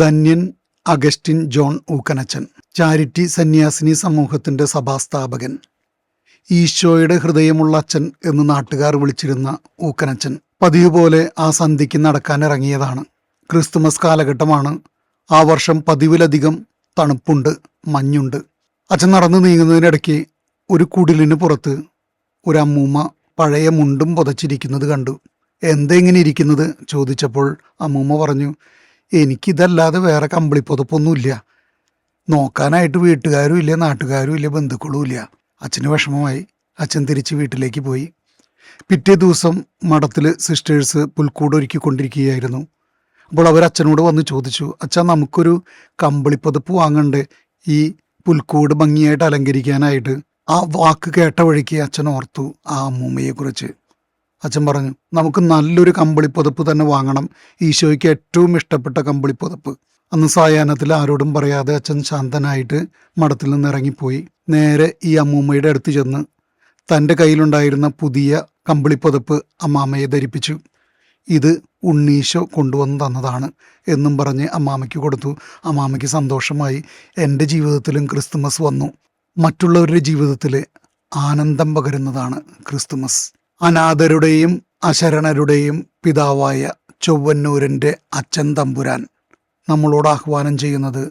ധന്യൻ Augustine John ഊക്കനച്ചൻ, charity സന്യാസിനി സമൂഹത്തിന്റെ സഭാസ്ഥാപകൻ. ഈശോയുടെ ഹൃദയമുള്ള അച്ഛൻ എന്ന് നാട്ടുകാർ വിളിച്ചിരുന്ന ഊക്കനച്ചൻ പതിവ് പോലെ ആ സന്ധ്യയ്ക്ക് നടക്കാനിറങ്ങിയതാണ്. ക്രിസ്തുമസ് കാലഘട്ടമാണ്. ആ വർഷം പതിവിലധികം തണുപ്പുണ്ട്, മഞ്ഞുണ്ട്. അച്ഛൻ നടന്നു നീങ്ങുന്നതിനിടയ്ക്ക് ഒരു കുടിലിന് പുറത്ത് ഒരു അമ്മൂമ്മ പഴയ മുണ്ടും പുതച്ചിരിക്കുന്നത് കണ്ടു. എന്തെങ്ങനെ ഇരിക്കുന്നത് ചോദിച്ചപ്പോൾ അമ്മൂമ്മ പറഞ്ഞു, എനിക്കിതല്ലാതെ വേറെ കമ്പിളിപ്പുതപ്പൊന്നുമില്ല. നോക്കാനായിട്ട് വീട്ടുകാരും ഇല്ല, നാട്ടുകാരും ഇല്ല, ബന്ധുക്കളും ഇല്ല. അച്ഛന് വിഷമമായി. അച്ഛൻ തിരിച്ച് വീട്ടിലേക്ക് പോയി. പിറ്റേ ദിവസം മഠത്തിൽ സിസ്റ്റേഴ്സ് പുൽക്കൂട് ഒരുക്കിക്കൊണ്ടിരിക്കുകയായിരുന്നു. അപ്പോൾ അവർ അച്ഛനോട് വന്ന് ചോദിച്ചു, അച്ഛാ, നമുക്കൊരു കമ്പിളിപ്പുതപ്പ് വാങ്ങണ്ടേ ഈ പുൽക്കൂട് ഭംഗിയായിട്ട് അലങ്കരിക്കാനായിട്ട്. ആ വാക്ക് കേട്ട വഴിക്ക് അച്ഛൻ ഓർത്തു ആ അമ്മൂമ്മയെക്കുറിച്ച്. അച്ഛൻ പറഞ്ഞു, നമുക്ക് നല്ലൊരു കമ്പിളിപ്പുതപ്പ് തന്നെ വാങ്ങണം, ഈശോയ്ക്ക് ഏറ്റവും ഇഷ്ടപ്പെട്ട കമ്പിളിപ്പുതപ്പ്. അന്ന് സായാഹ്നത്തിൽ ആരോടും പറയാതെ അച്ഛൻ ശാന്തനായിട്ട് മഠത്തിൽ നിന്ന് ഇറങ്ങിപ്പോയി. നേരെ ഈ അമ്മൂമ്മയുടെ അടുത്ത് ചെന്ന് തൻ്റെ കയ്യിലുണ്ടായിരുന്ന പുതിയ കമ്പിളിപ്പുതപ്പ് അമ്മാമ്മയെ ധരിപ്പിച്ചു. ഇത് ഉണ്ണീശോ കൊണ്ടുവന്ന് തന്നതാണ് എന്നും പറഞ്ഞ് അമ്മാമ്മയ്ക്ക് കൊടുത്തു. അമ്മാമ്മയ്ക്ക് സന്തോഷമായി. എൻ്റെ ജീവിതത്തിലും ക്രിസ്തുമസ് വന്നു. മറ്റുള്ളവരുടെ ജീവിതത്തിൽ ആനന്ദം പകരുന്നതാണ് ക്രിസ്തുമസ്. അനാഥരുടെയും അശരണരുടെയും പിതാവായ ചൊവ്വന്നൂരിൻ്റെ അച്ഛൻ തമ്പുരാൻ നമ്മളോട് ആഹ്വാനം ചെയ്യുന്നത്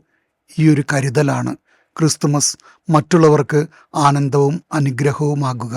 ഈ ഒരു കരുതലാണ്. ക്രിസ്തുമസ് മറ്റുള്ളവർക്ക് ആനന്ദവും അനുഗ്രഹവുമാകുക.